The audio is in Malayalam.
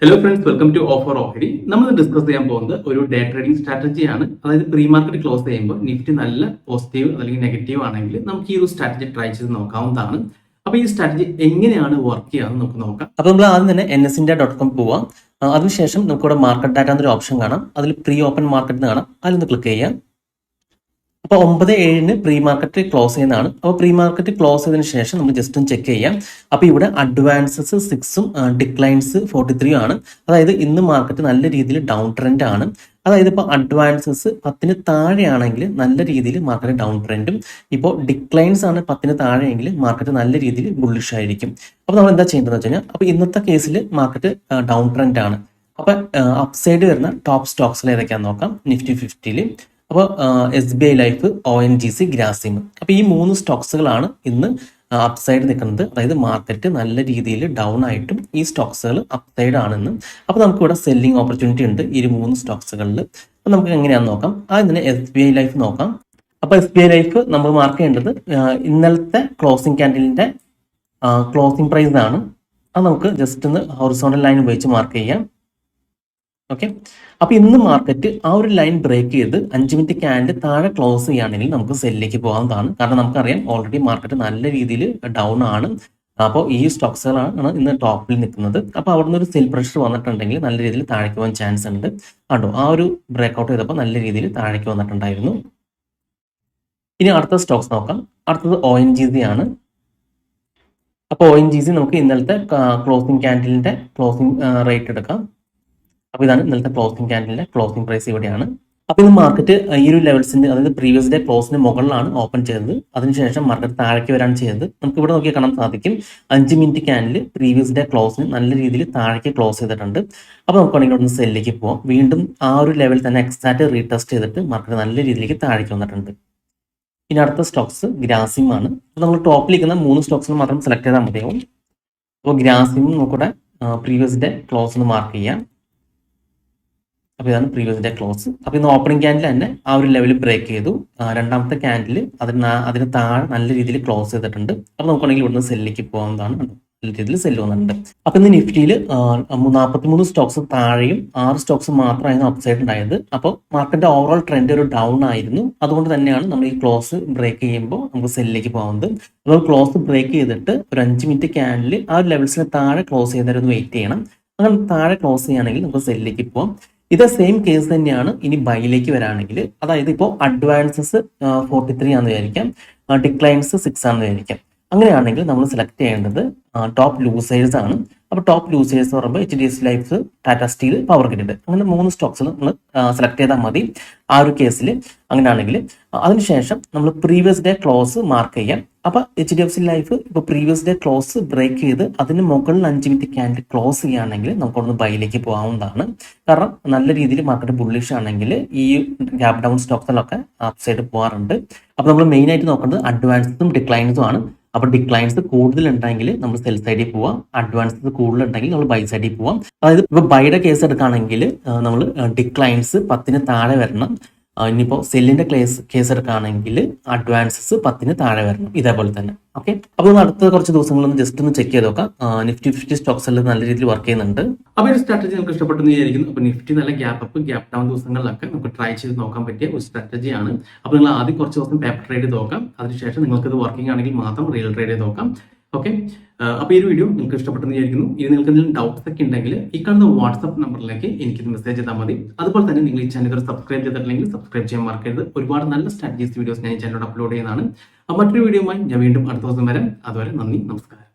Hello friends, welcome to offer ഓഹരി. നമ്മൾ ഡിസ്കസ് ചെയ്യാൻ പോകുന്നത് ഒരു ഡേ ട്രേഡിംഗ് സ്ട്രാറ്റജിയാണ്. അതായത് പ്രീ മാർക്കറ്റ് ക്ലോസ് ചെയ്യുമ്പോൾ നിഫ്റ്റി നല്ല പോസിറ്റീവ് അല്ലെങ്കിൽ നെഗറ്റീവ് ആണെങ്കിൽ നമുക്ക് ഈ ഒരു സ്ട്രാറ്റജി ട്രൈ ചെയ്ത് നോക്കാവുന്നതാണ്. അപ്പോൾ ഈ സ്ട്രാറ്റജി എങ്ങനെയാണ് വർക്ക് ചെയ്യാന്ന് നമുക്ക് നോക്കാം. അപ്പോൾ നമ്മൾ ആദ്യം തന്നെ NSIndia.com പോവാം. അതിനുശേഷം നമുക്ക് ഇവിടെ മാർക്കറ്റ് ഡാറ്റ എന്നൊരു ഓപ്ഷൻ കാണാം. അതിൽ പ്രീ ഓപ്പൺ മാർക്കറ്റ് കാണാം. അതിലൊന്ന് ക്ലിക്ക് ചെയ്യാം. അപ്പോൾ 9:07 പ്രീ മാർക്കറ്റ് ക്ലോസ് ചെയ്യുന്നതാണ്. അപ്പോൾ പ്രീ മാർക്കറ്റ് ക്ലോസ് ചെയ്തതിന് ശേഷം നമ്മൾ ജസ്റ്റ് ഒന്ന് ചെക്ക് ചെയ്യാം. അപ്പോൾ ഇവിടെ അഡ്വാൻസസ് 6ഉം ഡിക്ലൈൻസ് 43 ആണ്. അതായത് ഇന്ന് മാർക്കറ്റ് നല്ല രീതിയിൽ ഡൗൺ ട്രെൻഡ് ആണ്. അതായത് ഇപ്പോൾ അഡ്വാൻസസ് 10 താഴെയാണെങ്കിൽ നല്ല രീതിയിൽ മാർക്കറ്റ് ഡൗൺ ട്രെൻഡും, ഇപ്പോൾ ഡിക്ലൈൻസ് ആണ് 10 താഴെയെങ്കിൽ മാർക്കറ്റ് നല്ല രീതിയിൽ ബുള്ളിഷ് ആയിരിക്കും. അപ്പോൾ നമ്മൾ എന്താ ചെയ്യേണ്ടതെന്ന് വെച്ച് കഴിഞ്ഞാൽ, അപ്പോൾ ഇന്നത്തെ കേസിൽ മാർക്കറ്റ് ഡൗൺ ട്രെൻഡ് ആണ്. അപ്പോൾ അപ്സൈഡ് വരുന്ന ടോപ്പ് സ്റ്റോക്സിൽ ഏതൊക്കെയാണെന്ന് നോക്കാം. നിഫ്റ്റി 50ൽ അപ്പോൾ SBI ലൈഫ്, ONGC, ഗ്രാസിം. അപ്പോൾ ഈ 3 സ്റ്റോക്സുകളാണ് ഇന്ന് അപ്സൈഡ് നിൽക്കുന്നത്. അതായത് മാർക്കറ്റ് നല്ല രീതിയിൽ ഡൗൺ ആയിട്ടും ഈ സ്റ്റോക്സുകൾ അപ്സൈഡ് ആണെന്ന്. അപ്പോൾ നമുക്ക് ഇവിടെ സെല്ലിംഗ് ഓപ്പർച്യൂണിറ്റി ഉണ്ട് ഈ 3 സ്റ്റോക്സുകളിൽ. അപ്പോൾ നമുക്ക് എങ്ങനെയാണെന്ന് നോക്കാം. ആദ്യം തന്നെ SBI ലൈഫ് നോക്കാം. അപ്പോൾ SBI ലൈഫ് നമ്മൾ മാർക്ക് ചെയ്യേണ്ടത് ഇന്നലത്തെ ക്ലോസിംഗ് ക്യാൻഡിലിൻ്റെ ക്ലോസിംഗ് പ്രൈസ് ആണ്. അത് നമുക്ക് ജസ്റ്റ് ഒന്ന് ഹൊറിസോണ്ടൽ ലൈൻ ഉപയോഗിച്ച് മാർക്ക് ചെയ്യാം. ഓക്കെ, അപ്പോൾ ഇന്ന് മാർക്കറ്റ് ആ ഒരു ലൈൻ ബ്രേക്ക് ചെയ്ത് 5 മിനിറ്റ് ക്യാൻഡിൽ താഴെ ക്ലോസ് ചെയ്യുകയാണെങ്കിൽ നമുക്ക് സെല്ലിലേക്ക് പോകാവുന്നതാണ്. കാരണം നമുക്കറിയാം ഓൾറെഡി മാർക്കറ്റ് നല്ല രീതിയിൽ ഡൗൺ ആണ്. അപ്പോൾ ഈ സ്റ്റോക്സുകളാണ് ഇന്ന് ടോപ്പിൽ നിൽക്കുന്നത്. അപ്പോൾ അവിടെ നിന്ന് ഒരു സെൽ പ്രഷർ വന്നിട്ടുണ്ടെങ്കിൽ നല്ല രീതിയിൽ താഴേക്ക് പോകാൻ ചാൻസ് ഉണ്ട്. കണ്ടോ, ആ ഒരു ബ്രേക്ക് ഔട്ട് ചെയ്തപ്പോൾ നല്ല രീതിയിൽ താഴേക്ക് വന്നിട്ടുണ്ടായിരുന്നു. ഇനി അടുത്ത സ്റ്റോക്സ് നോക്കാം. അടുത്തത് ONGC ആണ്. അപ്പോൾ ONGC നമുക്ക് ഇന്നലത്തെ ക്ലോസിംഗ് ക്യാൻഡിലിൻ്റെ ക്ലോസിംഗ് റേറ്റ് എടുക്കാം. അപ്പോൾ ഇതാണ് ഇന്നലത്തെ ക്ലോസിംഗ് ക്യാൻഡിലിന്റെ ക്ലോസിംഗ് പ്രൈസ് ഇവിടെയാണ്. അപ്പോൾ ഇന്ന് മാർക്കറ്റ് ഈ ഒരു ലെവൽസിന്റെ, അതായത് പ്രീവിയസ് ഡേ ക്ലോസിന് മുകളിലാണ് ഓപ്പൺ ചെയ്തത്. അതിനുശേഷം മാർക്കറ്റ് താഴേക്ക് വരാൻ ചെയ്തത്. നമുക്ക് ഇവിടെ നോക്കിയാൽ കാണാൻ സാധിക്കും 5 മിനിറ്റ് ക്യാൻഡിൽ പ്രീവിയസ് ഡേ ക്ലോസിന് നല്ല രീതിയിൽ താഴേക്ക് ക്ലോസ് ചെയ്തിട്ടുണ്ട്. അപ്പോൾ നമുക്ക് വേണമെങ്കിൽ ഇവിടെ നിന്ന് സെല്ലിലേക്ക് പോകാം. വീണ്ടും ആ ഒരു ലെവൽ തന്നെ എക്സാക്റ്റ് റീടെസ്റ്റ് ചെയ്തിട്ട് മാർക്കറ്റ് നല്ല രീതിയിലേക്ക് താഴേക്ക് വന്നിട്ടുണ്ട്. ഇനി അടുത്ത സ്റ്റോക്സ് ഗ്രാസിം ആണ്. അപ്പോൾ നമ്മൾ ടോപ്പിലിരിക്കുന്ന 3 സ്റ്റോക്സിന് മാത്രം സെലക്ട് ചെയ്താൽ മതിയാവും. അപ്പോൾ ഗ്രാസിം നമുക്കിവിടെ പ്രീവിയസ് ഡേ ക്ലോസ് മാർക്ക് ചെയ്യാം. അപ്പോൾ ഇതാണ് പ്രീവിയസ് ഡേ ക്ലോസ്. അപ്പോൾ ഇന്ന് ഓപ്പണിംഗ് ക്യാൻഡിൽ തന്നെ ആ ഒരു ലെവൽ ബ്രേക്ക് ചെയ്തു. രണ്ടാമത്തെ ക്യാൻഡിൽ അതിന് താഴെ നല്ല രീതിയിൽ ക്ലോസ് ചെയ്തിട്ടുണ്ട്. അപ്പോൾ നമുക്കാണെങ്കിൽ ഇവിടുന്ന് സെല്ലിലേക്ക് പോകാവുന്നതാണ്. നല്ല രീതിയിൽ സെല്ല് വന്നിട്ടുണ്ട്. അപ്പോൾ ഇന്ന് നിഫ്റ്റിയിൽ 43 സ്റ്റോക്സ് താഴെയും 6 സ്റ്റോക്സ് മാത്രമായിരുന്നു അപ്സൈഡ് ഉണ്ടായത്. അപ്പോൾ മാർക്കറ്റിന്റെ ഓവറോൾ ട്രെൻഡ് ഒരു ഡൗൺ ആയിരുന്നു. അതുകൊണ്ട് തന്നെയാണ് നമ്മൾ ഈ ക്ലോസ് ബ്രേക്ക് ചെയ്യുമ്പോൾ നമുക്ക് സെല്ലിലേക്ക് പോകുന്നത്. നമ്മൾ ക്ലോസ് ബ്രേക്ക് ചെയ്തിട്ട് ഒരു 5 മിനിറ്റ് ക്യാൻഡിൽ ആ ഒരു ലെവൽസിന് താഴെ ക്ലോസ് ചെയ്തവരൊന്ന് വെയിറ്റ് ചെയ്യണം. അങ്ങനെ താഴെ ക്ലോസ് ചെയ്യുകയാണെങ്കിൽ നമുക്ക് സെല്ലിലേക്ക് പോകാം. ഇത് സെയിം കേസ് തന്നെയാണ് ഇനി ബൈയിലേക്ക് വരാണെങ്കിൽ. അതായത് ഇപ്പോൾ അഡ്വാൻസസ് 43 ആണെന്ന് വിചാരിക്കാം, ഡിക്ലൈൻസ് 6 ആണെന്ന് വിചാരിക്കാം. അങ്ങനെയാണെങ്കിൽ നമ്മൾ സെലക്ട് ചെയ്യേണ്ടത് ടോപ്പ് ലൂസേഴ്സ് ആണ്. അപ്പോൾ ടോപ്പ് ലൂസേഴ്സ് എന്ന് പറയുമ്പോൾ HDFC life, Tata steel, power grid, അങ്ങനെ 3 സ്റ്റോക്സ് നമ്മൾ സെലക്ട് ചെയ്താൽ മതി ആ ഒരു കേസിൽ. അങ്ങനെയാണെങ്കിൽ അതിനുശേഷം നമ്മൾ പ്രീവിയസ് ഡേ ക്ലോസ് മാർക്ക് ചെയ്യാം. അപ്പോൾ HDFC ലൈഫ് ഇപ്പോൾ പ്രീവിയസ് ഡേ ക്ലോസ് ബ്രേക്ക് ചെയ്ത് അതിന് മുകളിൽ 5 മിനിറ്റ് ക്യാൻഡിൽ ക്ലോസ് ചെയ്യുകയാണെങ്കിൽ നമുക്കൊന്ന് ബൈയിലേക്ക് പോകാവുന്നതാണ്. കാരണം നല്ല രീതിയിൽ മാർക്കറ്റ് ബുള്ളിഷ് ആണെങ്കിൽ ഈ ഗ്യാപ് ഡൗൺ സ്റ്റോക്സിലൊക്കെ അപ്സൈഡ് പോകാറുണ്ട്. അപ്പോൾ നമ്മൾ മെയിൻ ആയിട്ട് നോക്കേണ്ടത് അഡ്വാൻസും ഡിക്ലൈൻസും ആണ്. അപ്പോൾ ഡിക്ലൈൻസ് കൂടുതലുണ്ടെങ്കിൽ നമ്മൾ സെൽ സൈഡിൽ പോവാം, അഡ്വാൻസസ് കൂടുതലുണ്ടെങ്കിൽ നമ്മൾ ബൈ സൈഡിൽ പോവാം. അതായത് ഇപ്പോൾ ബൈയുടെ കേസ് എടുക്കുകയാണെങ്കിൽ നമ്മൾ ഡിക്ലൈൻസ് 10 താഴെ വരണം. ഇനിയിപ്പോൾ സെല്ലിന്റെ കേസ് എടുക്കുകയാണെങ്കിൽ അഡ്വാൻസസ് 10 താഴെ വരണം. ഇതേപോലെ തന്നെ. ഓക്കെ, അപ്പോൾ അടുത്ത കുറച്ച് ദിവസങ്ങളൊന്ന് ജസ്റ്റ് ഒന്ന് ചെക്ക് ചെയ്ത് നോക്കാം. നിഫ്റ്റി 50 സ്റ്റോക്സ് എല്ലാം നല്ല രീതിയിൽ വർക്ക് ചെയ്യുന്നുണ്ട്. അപ്പോൾ ഒരു സ്ട്രാറ്റജി നിങ്ങൾക്ക് ഇഷ്ടപ്പെട്ടെന്ന് വിചാരിക്കുന്നു. അപ്പോൾ നിഫ്റ്റി നല്ല ഗ്യാപ്പ് അപ്പ്, ഗ്യാപ്പ് ഡൗൺ ദിവസങ്ങളിലൊക്കെ നമുക്ക് ട്രൈ ചെയ്ത് നോക്കാൻ പറ്റിയ ഒരു സ്ട്രാറ്റജിയാണ്. അപ്പോൾ നിങ്ങൾ ആദ്യം കുറച്ച് ദിവസം പേപ്പർ ട്രേഡ് ചെയ്ത് നോക്കാം. അതിനുശേഷം നിങ്ങൾക്ക് ഇത് വർക്കിംഗ് ആണെങ്കിൽ മാത്രം റിയൽ ട്രേഡ് ചെയ്ത് നോക്കാം. ഓക്കെ, അപ്പോൾ ഈ ഒരു വീഡിയോ നിങ്ങൾക്ക് ഇഷ്ടപ്പെട്ടെന്ന് വിചാരിക്കുന്നു. ഇനി നിങ്ങൾക്ക് എന്തെങ്കിലും ഡൗട്ട്സ് ഒക്കെ ഉണ്ടെങ്കിൽ ഈ കാണുന്ന വാട്സ്ആപ്പ് നമ്പറിലേക്ക് എനിക്ക് മെസ്സേജ് ചെയ്താൽ മതി. അതുപോലെ തന്നെ നിങ്ങൾ ഈ ചാനൽ സബ്സ്ക്രൈബ് ചെയ്തിട്ടില്ലെങ്കിൽ സബ്സ്ക്രൈബ് ചെയ്യാൻ മറക്കരുത്. ഒരുപാട് നല്ല സ്ട്രാറ്റജീസ് വീഡിയോസ് ഞാൻ ഈ ചാനലിൽ അപ്ലോഡ് ചെയ്യുന്നതാണ്. മറ്റൊരു വീഡിയോയുമായി ഞാൻ വീണ്ടും അടുത്ത ദിവസം വരാം. അതുവരെ നന്ദി, നമസ്കാരം.